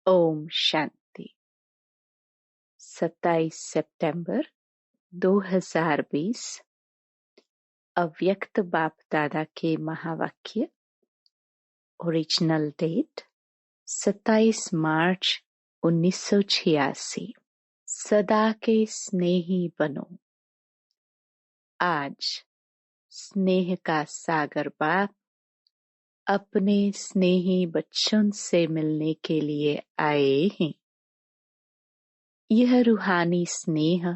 ओम शांति। 27 सितंबर 2020 अव्यक्त बाप दादा के महावाक्य। ओरिजिनल डेट 27 मार्च 1986। सदा के स्नेही बनो। आज स्नेह का सागर बाप अपने स्नेही बच्चों से मिलने के लिए आए हैं। यह रूहानी स्नेह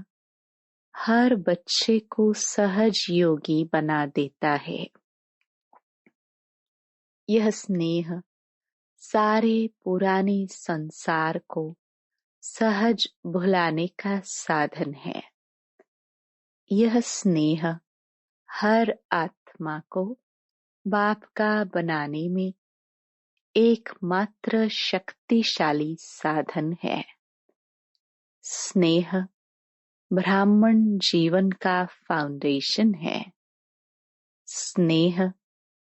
हर बच्चे को सहज योगी बना देता है। यह स्नेह सारे पुराने संसार को सहज भुलाने का साधन है। यह स्नेह हर आत्मा को बाप का बनाने में एकमात्र शक्तिशाली साधन है। स्नेह ब्राह्मण जीवन का फाउंडेशन है। स्नेह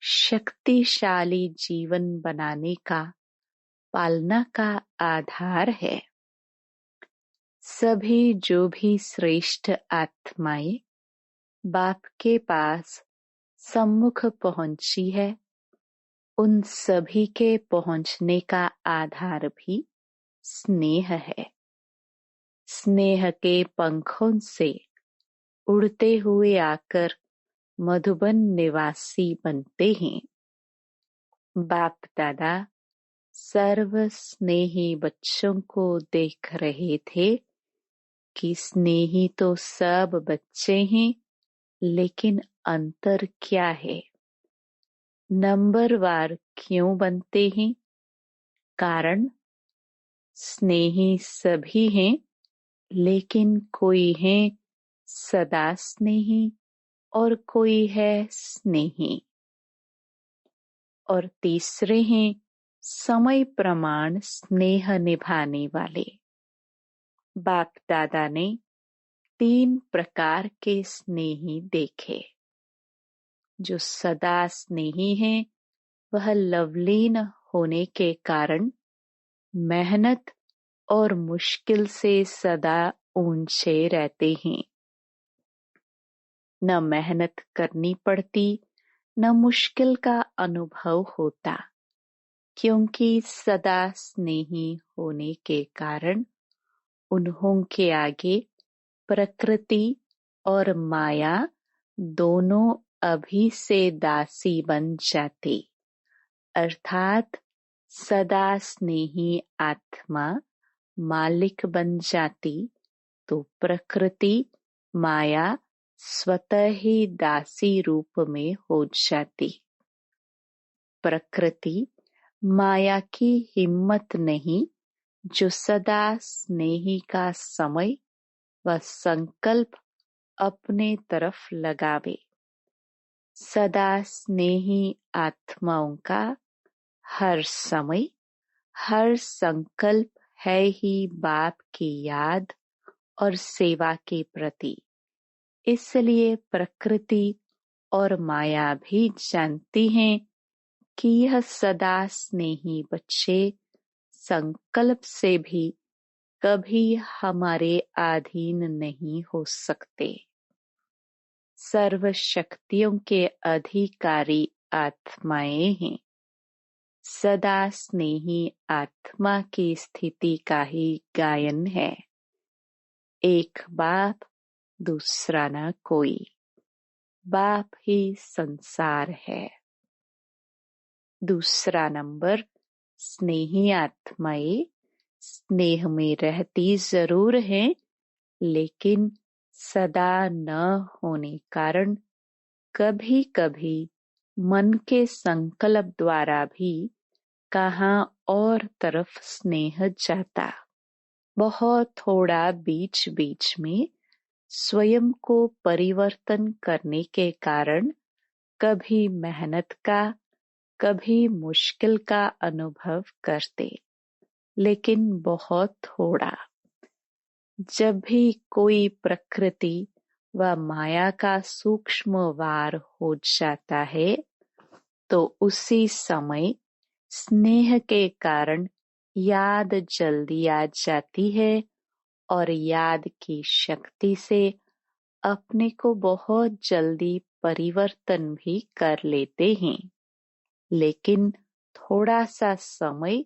शक्तिशाली जीवन बनाने का पालना का आधार है। सभी जो भी श्रेष्ठ आत्माएं बाप के पास सम्मुख पहुंची है, उन सभी के पहुंचने का आधार भी स्नेह है। स्नेह के पंखों से उड़ते हुए आकर मधुबन निवासी बनते हैं। बाप दादा सर्व स्नेही बच्चों को देख रहे थे कि स्नेही तो सब बच्चे हैं, लेकिन अंतर क्या है? नंबरवार क्यों बनते हैं? कारण स्नेही सभी हैं, लेकिन कोई है सदा स्नेही और कोई है स्नेही, और तीसरे हैं समय प्रमाण स्नेह निभाने वाले। बाप दादा ने 3 प्रकार के स्नेही देखे। जो सदा स्नेही हैं, वह लवलीन होने के कारण मेहनत और मुश्किल से सदा ऊंचे रहते हैं। न मेहनत करनी पड़ती, न मुश्किल का अनुभव होता, क्योंकि सदा स्नेही होने के कारण उन्हों के आगे प्रकृति और माया दोनों अभी से दासी बन जाती। अर्थात सदा स्नेही आत्मा मालिक बन जाती तो प्रकृति माया स्वतः ही दासी रूप में हो जाती। प्रकृति माया की हिम्मत नहीं जो सदा स्नेही का समय व संकल्प अपने तरफ लगावे। सदा स्नेही आत्माओं का हर समय हर संकल्प है ही बाप की याद और सेवा के प्रति। इसलिए प्रकृति और माया भी जानती हैं कि यह सदा स्नेही बच्चे संकल्प से भी कभी हमारे अधीन नहीं हो सकते। सर्व शक्तियों के अधिकारी आत्माएं हैं। सदा स्नेही आत्मा की स्थिति का ही गायन है। एक बाप, दूसरा न कोई। बाप ही संसार है। दूसरा नंबर, स्नेही आत्माएं स्नेह में रहती जरूर हैं, लेकिन सदा न होने कारण कभी कभी मन के संकल्प द्वारा भी कहाँ और तरफ स्नेह जाता। बहुत थोड़ा बीच बीच में स्वयं को परिवर्तन करने के कारण कभी मेहनत का कभी मुश्किल का अनुभव करते, लेकिन बहुत थोड़ा। जब भी कोई प्रकृति व माया का सूक्ष्म वार हो जाता है, तो उसी समय स्नेह के कारण याद जल्दी आ जाती है और याद की शक्ति से अपने को बहुत जल्दी परिवर्तन भी कर लेते हैं। लेकिन थोड़ा सा समय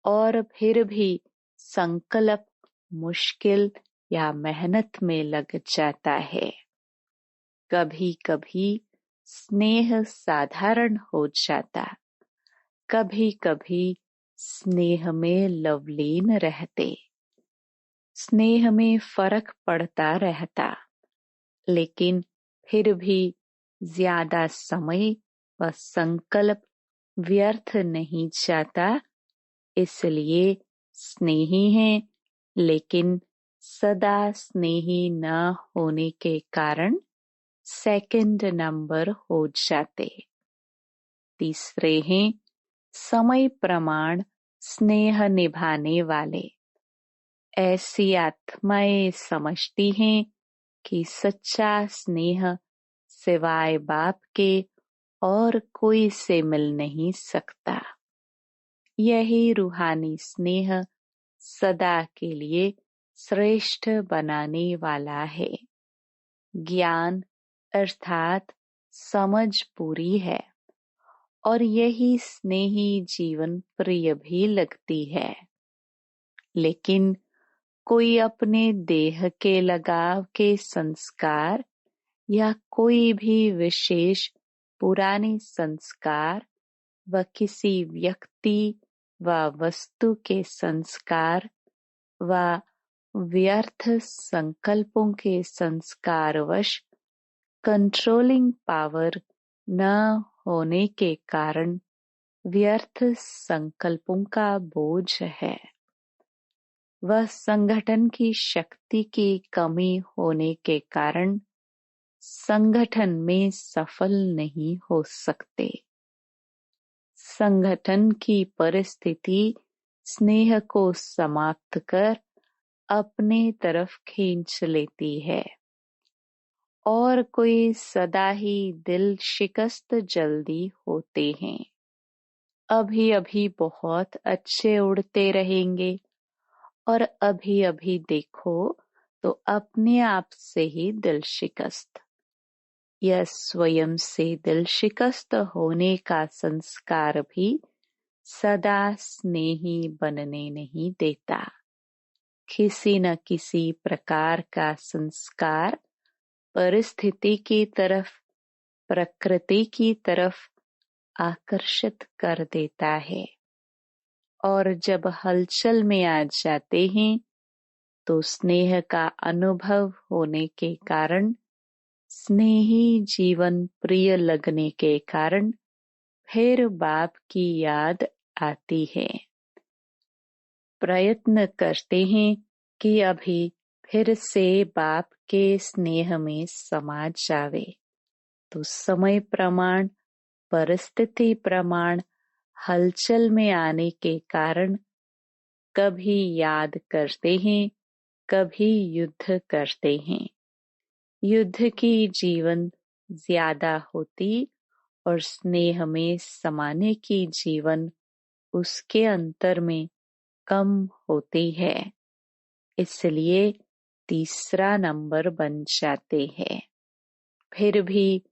और फिर भी संकल्प मुश्किल या मेहनत में लग जाता है। कभी कभी स्नेह साधारण हो जाता, कभी कभी स्नेह में लवलीन रहते, स्नेह में फर्क पड़ता रहता, लेकिन फिर भी ज्यादा समय व संकल्प व्यर्थ नहीं जाता। इसलिए स्नेही हैं, लेकिन सदा स्नेही न होने के कारण सेकंड नंबर हो जाते। तीसरे हैं समय प्रमाण स्नेह निभाने वाले। ऐसी आत्माएं समझती हैं कि सच्चा स्नेह सिवाय बाप के और कोई से मिल नहीं सकता। यही रूहानी स्नेह सदा के लिए श्रेष्ठ बनाने वाला है। ज्ञान अर्थात समझ पूरी है और यही स्नेही जीवन प्रिय भी लगती है। लेकिन कोई अपने देह के लगाव के संस्कार या कोई भी विशेष पुराने संस्कार व किसी व्यक्ति व वस्तु के संस्कार व व्यर्थ संकल्पों के संस्कारवश कंट्रोलिंग पावर न होने के कारण व्यर्थ संकल्पों का बोझ है। वह संगठन की शक्ति की कमी होने के कारण संगठन में सफल नहीं हो सकते। संगठन की परिस्थिति स्नेह को समाप्त कर अपने तरफ खींच लेती है और कोई सदा ही दिल शिकस्त जल्दी होते हैं। अभी अभी बहुत अच्छे उड़ते रहेंगे और अभी अभी देखो तो अपने आप से ही दिल शिकस्त। यह स्वयं से दिल शिकस्त होने का संस्कार भी सदा स्नेही बनने नहीं देता। किसी न किसी प्रकार का संस्कार परिस्थिति की तरफ, प्रकृति की तरफ आकर्षित कर देता है और जब हलचल में आ जाते हैं तो स्नेह का अनुभव होने के कारण, स्नेही जीवन प्रिय लगने के कारण फिर बाप की याद आती है। प्रयत्न करते हैं कि अभी फिर से बाप के स्नेह में समा जावे, तो समय प्रमाण, परिस्थिति प्रमाण हलचल में आने के कारण कभी याद करते हैं, कभी युद्ध करते हैं। युद्ध की जीवन ज्यादा होती और स्नेह में समाने की जीवन उसके अंतर में कम होती है। इसलिए तीसरा नंबर बन जाते हैं। फिर भी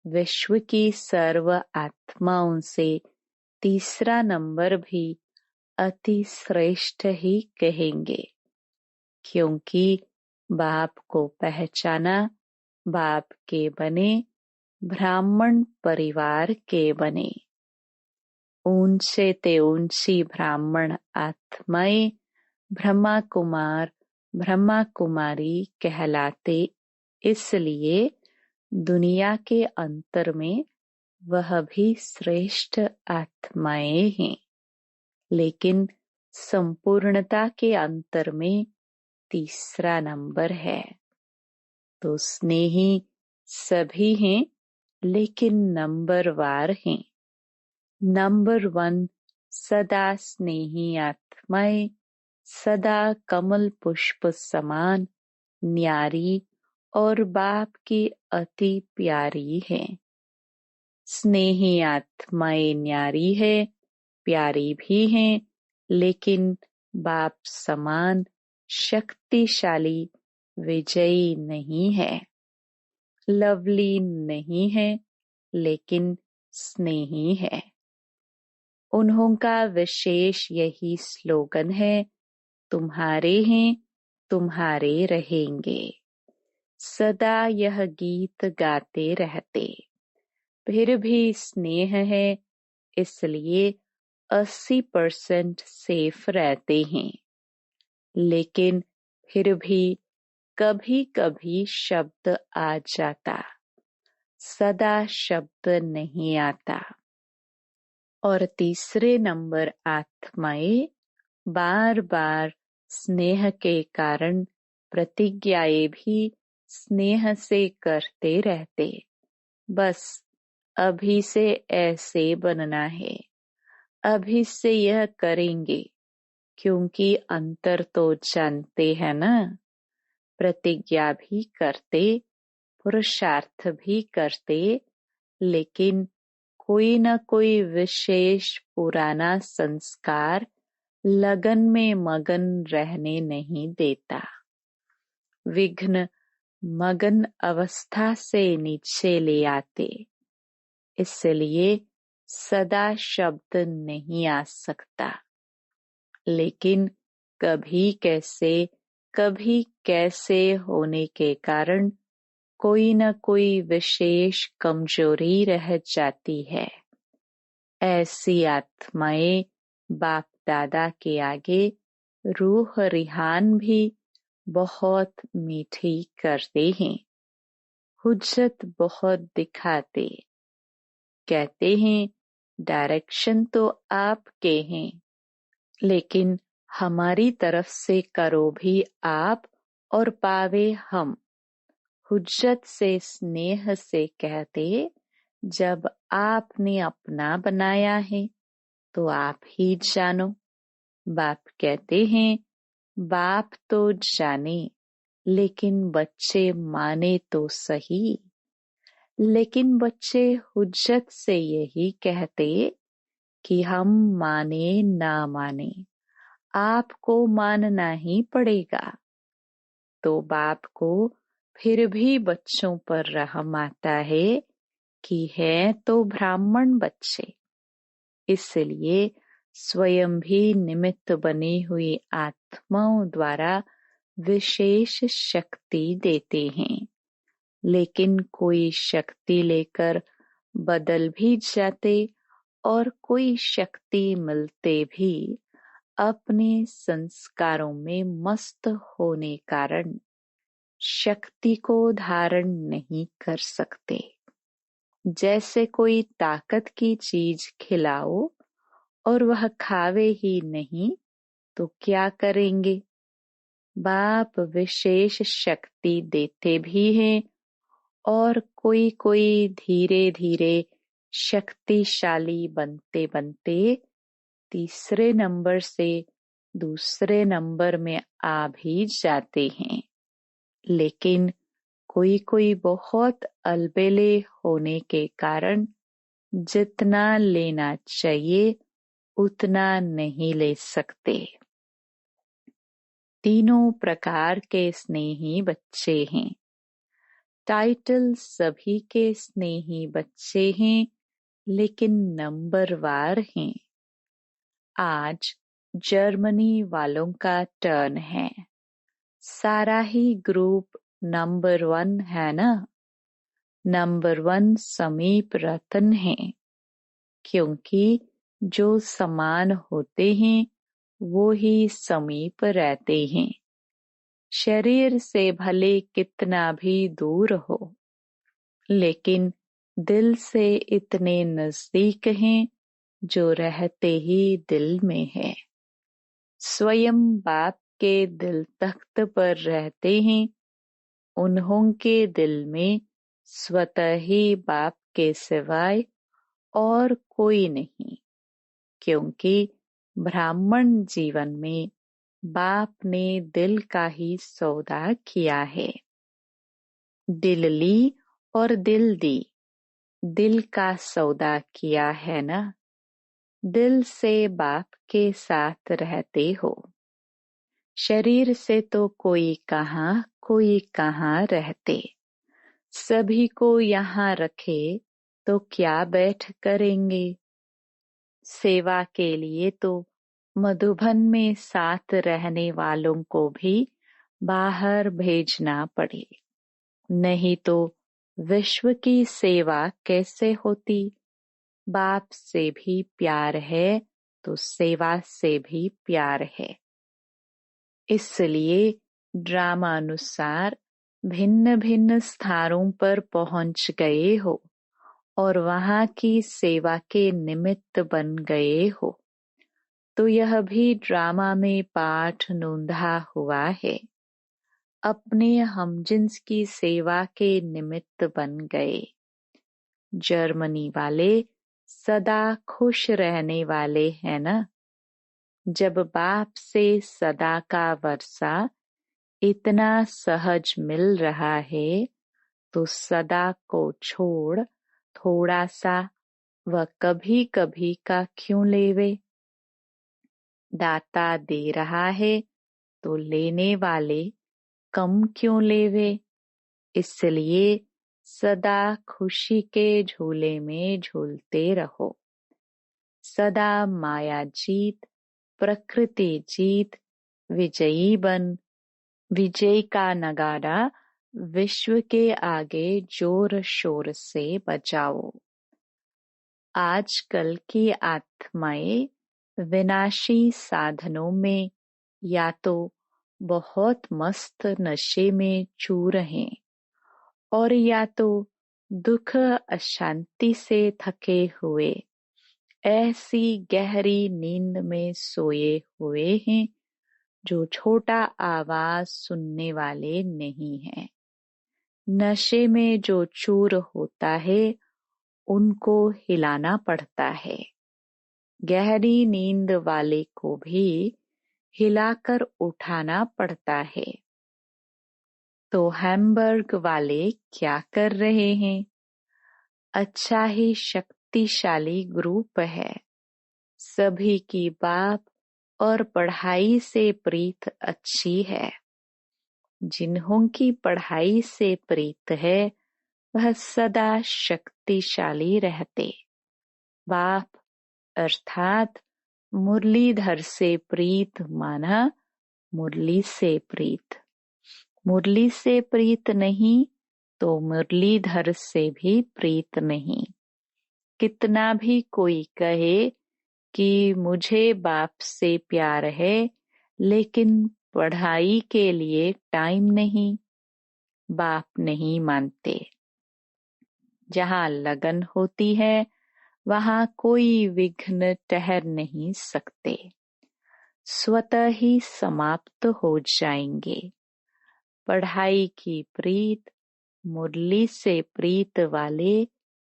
विश्व की सर्व आत्माओं से तीसरा नंबर भी अति श्रेष्ठ ही कहेंगे, क्योंकि बाप को पहचाना, बाप के बने, ब्राह्मण परिवार के बने। ऊंचे ते ऊंची ब्राह्मण आत्माएं ब्रह्मा कुमार, ब्रह्मा कुमारी कहलाते। इसलिए दुनिया के अंतर में वह भी श्रेष्ठ आत्माएं हैं, लेकिन संपूर्णता के अंतर में तीसरा नंबर है। तो स्नेही सभी हैं, लेकिन नंबरवार हैं। नंबर 1 सदा स्नेही आत्माएं सदा कमल पुष्प समान न्यारी और बाप की अति प्यारी है। स्नेही आत्माएं न्यारी है, प्यारी भी हैं, लेकिन बाप समान शक्तिशाली विजयी नहीं है। लवली नहीं है, लेकिन स्नेही है। उन्हों का विशेष यही स्लोगन है, तुम्हारे हैं, तुम्हारे रहेंगे। सदा यह गीत गाते रहते। फिर भी स्नेह है, इसलिए 80% सेफ रहते हैं। लेकिन फिर भी कभी कभी शब्द आ जाता, सदा शब्द नहीं आता। और तीसरे नंबर आत्माएं बार बार स्नेह के कारण प्रतिज्ञाएं भी स्नेह से करते रहते। बस अभी से ऐसे बनना है, अभी से यह करेंगे, क्योंकि अंतर तो जानते हैं ना। प्रतिज्ञा भी करते, पुरुषार्थ भी करते, लेकिन कोई न कोई विशेष पुराना संस्कार लगन में मगन रहने नहीं देता। विघ्न मगन अवस्था से नीचे ले आते। इसलिए सदा शब्द नहीं आ सकता। लेकिन कभी कैसे होने के कारण कोई न कोई विशेष कमजोरी रह जाती है। ऐसी आत्माएं बाप दादा के आगे रूह रिहान भी बहुत मीठी करते हैं। हुज्जत बहुत दिखाते, कहते हैं डायरेक्शन तो आपके हैं, लेकिन हमारी तरफ से करो भी आप और पावे हम। हुज्जत से स्नेह से कहते, जब आपने अपना बनाया है तो आप ही जानो। बाप कहते हैं, बाप तो जाने, लेकिन बच्चे माने तो सही। लेकिन बच्चे हुज्जत से यही कहते कि हम माने ना माने, आपको मानना ही पड़ेगा। तो बाप को फिर भी बच्चों पर रहम आता है कि हैं तो ब्राह्मण बच्चे। इसलिए स्वयं भी निमित्त बनी हुई आत्माओं द्वारा विशेष शक्ति देते हैं। लेकिन कोई शक्ति लेकर बदल भी जाते और कोई शक्ति मिलते भी अपने संस्कारों में मस्त होने कारण शक्ति को धारण नहीं कर सकते। जैसे कोई ताकत की चीज खिलाओ और वह खावे ही नहीं तो क्या करेंगे। बाप विशेष शक्ति देते भी हैं और कोई कोई धीरे धीरे शक्तिशाली बनते बनते तीसरे नंबर से दूसरे नंबर में आ भी जाते हैं। लेकिन कोई कोई बहुत अलबेले होने के कारण जितना लेना चाहिए उतना नहीं ले सकते। तीनों प्रकार के स्नेही बच्चे हैं। टाइटल सभी के स्नेही बच्चे हैं, लेकिन नंबरवार हैं। आज जर्मनी वालों का टर्न है। सारा ही ग्रुप नंबर 1 है ना। नंबर 1 समीप रतन है, क्योंकि जो समान होते हैं वो ही समीप रहते हैं। शरीर से भले कितना भी दूर हो, लेकिन दिल से इतने नजदीक हैं जो रहते ही दिल में है। स्वयं बाप के दिल तख्त पर रहते हैं। उन्हों के दिल में स्वतः ही बाप के सिवाय और कोई नहीं, क्योंकि ब्राह्मण जीवन में बाप ने दिल का ही सौदा किया है। दिल ली और दिल दी, दिल का सौदा किया है ना। दिल से बाप के साथ रहते हो। शरीर से तो कोई कहाँ रहते। सभी को यहाँ रखे तो क्या बैठ करेंगे। सेवा के लिए तो मधुबन में साथ रहने वालों को भी बाहर भेजना पड़े, नहीं तो विश्व की सेवा कैसे होती। बाप से भी प्यार है तो सेवा से भी प्यार है। इसलिए ड्रामानुसार भिन्न भिन्न स्थानों पर पहुंच गए हो और वहां की सेवा के निमित्त बन गए हो, तो यह भी ड्रामा में पाठ नोंधा हुआ है। अपने हमजिन्स की सेवा के निमित्त बन गए। जर्मनी वाले सदा खुश रहने वाले हैं न। जब बाप से सदा का वर्षा इतना सहज मिल रहा है तो सदा को छोड़ थोड़ा सा व कभी कभी का क्यों लेवे। दाता दे रहा है तो लेने वाले कम क्यों लेवे। इसलिए सदा खुशी के झूले में झूलते रहो। सदा माया जीत प्रकृति जीत विजयी बन। विजय का नगाड़ा विश्व के आगे जोर शोर से बजाओ। आजकल की आत्माएं विनाशी साधनों में या तो बहुत मस्त नशे में चूर हैं और या तो दुख अशांति से थके हुए ऐसी गहरी नींद में सोए हुए हैं जो छोटा आवाज सुनने वाले नहीं हैं। नशे में जो चूर होता है उनको हिलाना पड़ता है। गहरी नींद वाले को भी हिलाकर उठाना पड़ता है। तो हैम्बर्ग वाले क्या कर रहे हैं। अच्छा ही शक्तिशाली ग्रुप है। सभी की बाप और पढ़ाई से प्रीत अच्छी है। जिन्हों की पढ़ाई से प्रीत है वह सदा शक्तिशाली रहते। बाप अर्थात मुरलीधर से प्रीत माना मुरली से प्रीत। मुरली से प्रीत नहीं तो मुरलीधर से भी प्रीत नहीं। कितना भी कोई कहे कि मुझे बाप से प्यार है लेकिन पढ़ाई के लिए टाइम नहीं, बाप नहीं मानते। जहाँ लगन होती है वहाँ कोई विघ्न ठहर नहीं सकते, स्वतः ही समाप्त हो जाएंगे। पढ़ाई की प्रीत मुरली से प्रीत वाले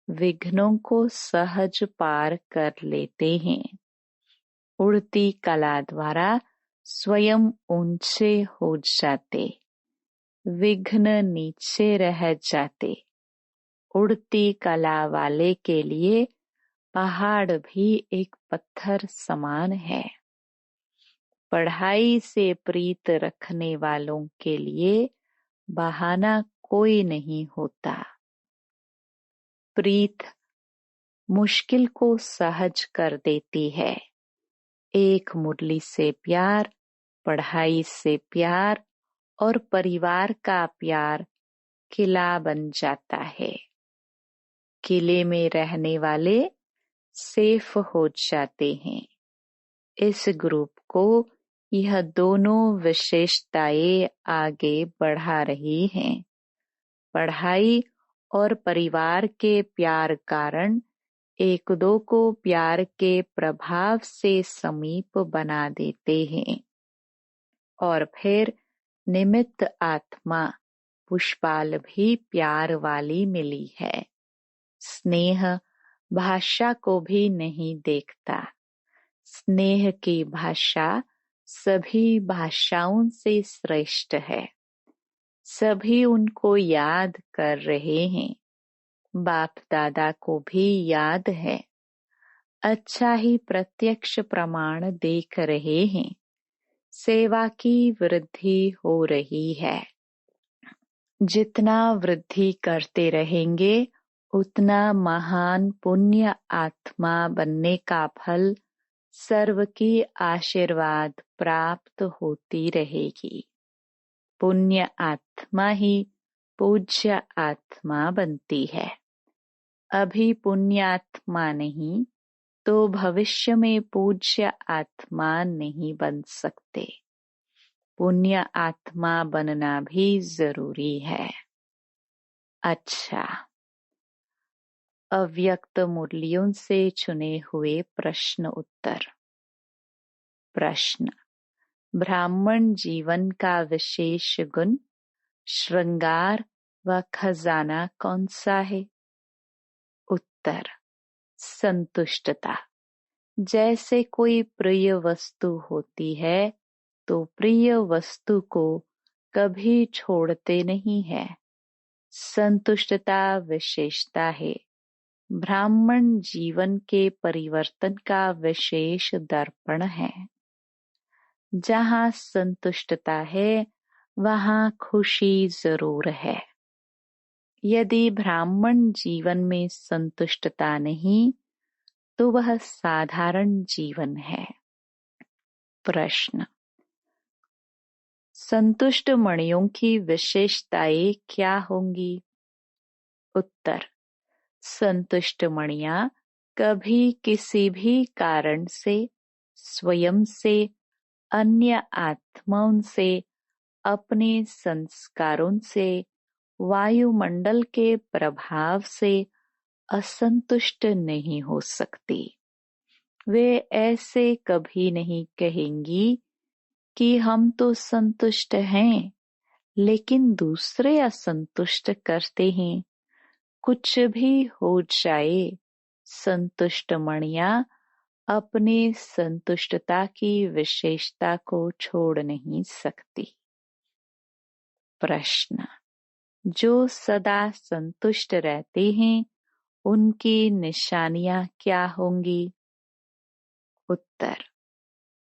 विघ्नों को सहज पार कर लेते हैं। उड़ती कला द्वारा स्वयं ऊंचे हो जाते, विघ्न नीचे रह जाते। उड़ती कला वाले के लिए पहाड़ भी एक पत्थर समान है। पढ़ाई से प्रीत रखने वालों के लिए बहाना कोई नहीं होता। प्रीत मुश्किल को सहज कर देती है। एक मुरली से प्यार, पढ़ाई से प्यार और परिवार का प्यार किला बन जाता है। किले में रहने वाले सेफ हो जाते हैं। इस ग्रुप को यह दोनों विशेषताएं आगे बढ़ा रही हैं। पढ़ाई और परिवार के प्यार कारण एक दो को प्यार के प्रभाव से समीप बना देते हैं। और फिर निमित्त आत्मा पुष्पाल भी प्यार वाली मिली है। स्नेह भाषा को भी नहीं देखता। स्नेह की भाषा सभी भाषाओं से श्रेष्ठ है। सभी उनको याद कर रहे हैं। बाप दादा को भी याद है। अच्छा ही प्रत्यक्ष प्रमाण देख रहे हैं। सेवा की वृद्धि हो रही है। जितना वृद्धि करते रहेंगे उतना महान पुण्य आत्मा बनने का फल सर्व की आशीर्वाद प्राप्त होती रहेगी। पुण्य आत्मा ही पूज्य आत्मा बनती है। अभी पुण्यात्मा नहीं तो भविष्य में पूज्य आत्मा नहीं बन सकते। पुण्य आत्मा बनना भी जरूरी है। अच्छा, अव्यक्त मुरलियों से चुने हुए प्रश्न उत्तर। प्रश्न: ब्राह्मण जीवन का विशेष गुण, श्रृंगार व खजाना कौन सा है? उत्तर: संतुष्टता। जैसे कोई प्रिय वस्तु होती है तो प्रिय वस्तु को कभी छोड़ते नहीं है। संतुष्टता विशेषता है। ब्राह्मण जीवन के परिवर्तन का विशेष दर्पण है। जहाँ संतुष्टता है वहाँ खुशी जरूर है। यदि ब्राह्मण जीवन में संतुष्टता नहीं तो वह साधारण जीवन है। प्रश्न: संतुष्ट मणियों की विशेषताएं क्या होंगी? उत्तर: संतुष्ट मणियां कभी किसी भी कारण से, स्वयं से, अन्य आत्माओं से, अपने संस्कारों से, वायुमंडल के प्रभाव से असंतुष्ट नहीं हो सकती। वे ऐसे कभी नहीं कहेंगी कि हम तो संतुष्ट हैं लेकिन दूसरे असंतुष्ट करते हैं। कुछ भी हो जाए, संतुष्ट मणियां अपने संतुष्टता की विशेषता को छोड़ नहीं सकती। प्रश्न: जो सदा संतुष्ट रहते हैं उनकी निशानियां क्या होंगी? उत्तर: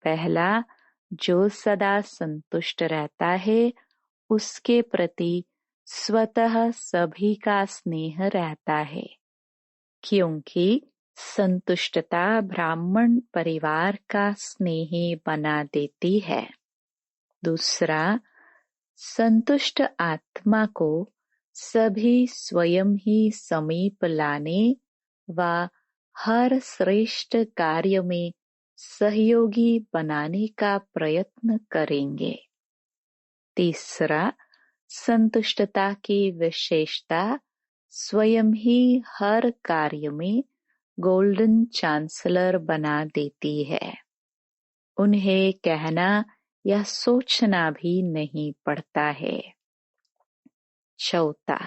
पहला, जो सदा संतुष्ट रहता है उसके प्रति स्वतः सभी का स्नेह रहता है, क्योंकि संतुष्टता ब्राह्मण परिवार का स्नेह बना देती है। दूसरा, संतुष्ट आत्मा को सभी स्वयं ही समीप लाने व हर श्रेष्ठ कार्य में सहयोगी बनाने का प्रयत्न करेंगे। तीसरा, संतुष्टता की विशेषता स्वयं ही हर कार्य में गोल्डन चांसलर बना देती है। उन्हें कहना या सोचना भी नहीं पड़ता है। चौथा,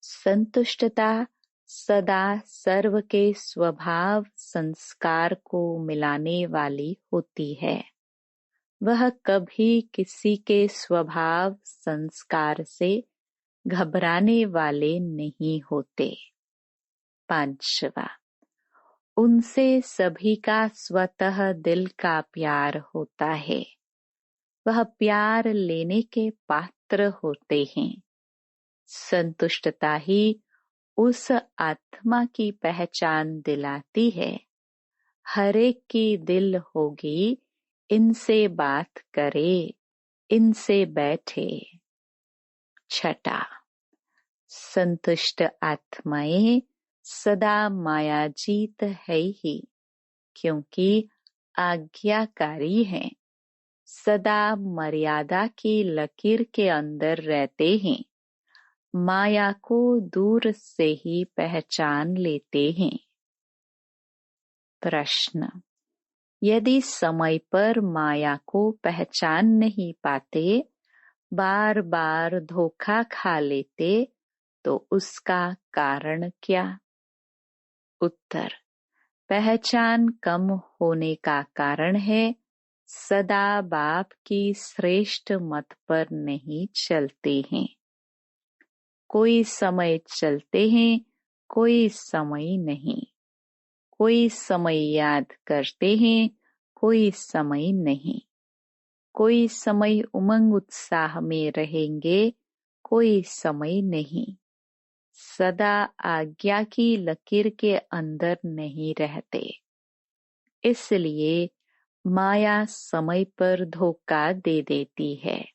संतुष्टता सदा सर्व के स्वभाव संस्कार को मिलाने वाली होती है। वह कभी किसी के स्वभाव संस्कार से घबराने वाले नहीं होते। पांचवा, उनसे सभी का स्वतः दिल का प्यार होता है। वह प्यार लेने के पात्र होते हैं। संतुष्टता ही उस आत्मा की पहचान दिलाती है। हरेक की दिल होगी, इनसे बात करे, इनसे बैठे। छठा, संतुष्ट आत्माएं सदा मायाजीत है ही, क्योंकि आज्ञाकारी हैं। सदा मर्यादा की लकीर के अंदर रहते हैं। माया को दूर से ही पहचान लेते हैं। प्रश्न: यदि समय पर माया को पहचान नहीं पाते, बार बार धोखा खा लेते, तो उसका कारण क्या? उत्तर: पहचान कम होने का कारण है सदा बाप की श्रेष्ठ मत पर नहीं चलते हैं। कोई समय चलते हैं, कोई समय नहीं। कोई समय याद करते हैं, कोई समय नहीं। कोई समय उमंग उत्साह में रहेंगे, कोई समय नहीं। सदा आज्ञा की लकीर के अंदर नहीं रहते। इसलिए माया समय पर धोखा दे देती है।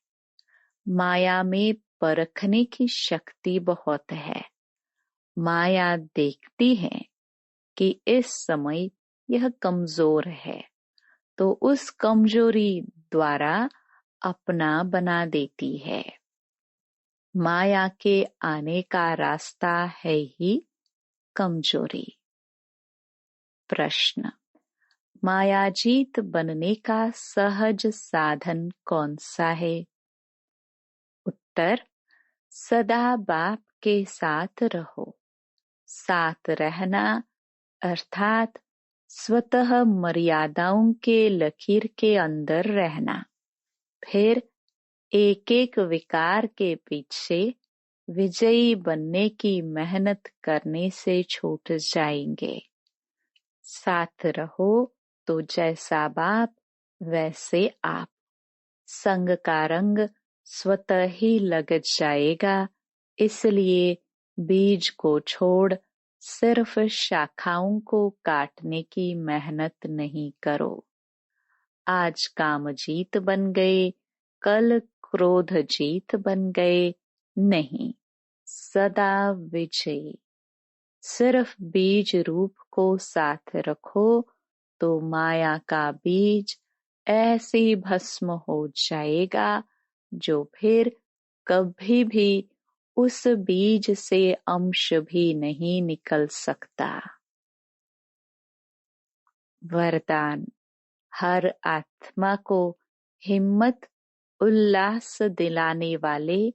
माया में परखने की शक्ति बहुत है। माया देखती है कि इस समय यह कमजोर है, तो उस कमजोरी द्वारा अपना बना देती है। माया के आने का रास्ता है ही कमजोरी। प्रश्न, मायाजीत बनने का सहज साधन कौन सा है? उत्तर, सदा बाप के साथ रहो। साथ रहना अर्थात स्वतः मर्यादाओं के लकीर के अंदर रहना। फिर एक एक विकार के पीछे विजयी बनने की मेहनत करने से छूट जाएंगे। साथ रहो तो जैसा बाप वैसे आप। संग का रंग स्वतः ही लग जाएगा। इसलिए बीज को छोड़ सिर्फ शाखाओं को काटने की मेहनत नहीं करो। आज काम जीत बन गए, कल क्रोध जीत बन गए, नहीं, सदा विजयी। सिर्फ बीज रूप को साथ रखो तो माया का बीज ऐसे भस्म हो जाएगा जो फिर कभी भी उस बीज से अंश भी नहीं निकल सकता। वरदान, हर आत्मा को हिम्मत उल्लास दिलाने वाले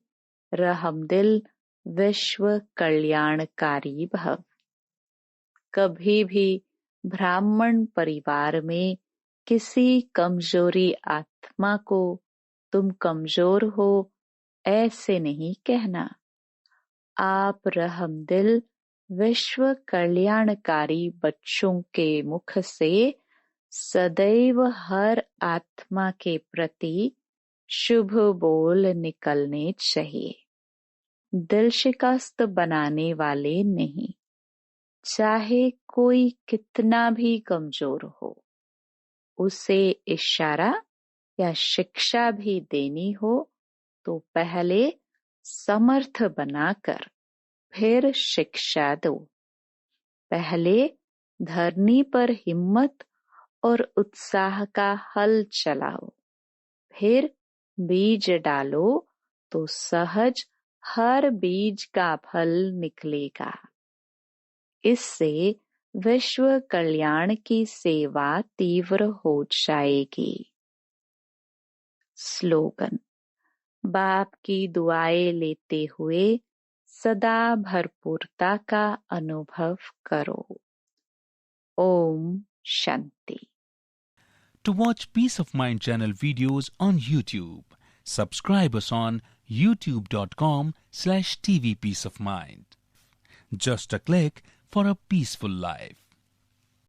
रहमदिल विश्व कल्याणकारी भव। कभी भी ब्राह्मण परिवार में किसी कमजोरी आत्मा को तुम कमजोर हो ऐसे नहीं कहना। आप रहमदिल विश्व कल्याणकारी बच्चों के मुख से सदैव हर आत्मा के प्रति शुभ बोल निकलने चाहिए। दिल शिकस्त बनाने वाले नहीं। चाहे कोई कितना भी कमजोर हो, उसे इशारा या शिक्षा भी देनी हो तो पहले समर्थ बनाकर फिर शिक्षा दो। पहले धरनी पर हिम्मत और उत्साह का हल चलाओ, फिर बीज डालो तो सहज हर बीज का फल निकलेगा। इससे विश्व कल्याण की सेवा तीव्र हो जाएगी। स्लोगन, बाप की दुआएं लेते हुए सदा भरपूरता का अनुभव करो। Om Shanti. To watch Peace of Mind channel videos on YouTube, subscribe us on youtube.com/tvpeaceofmind. Just a click for a peaceful life.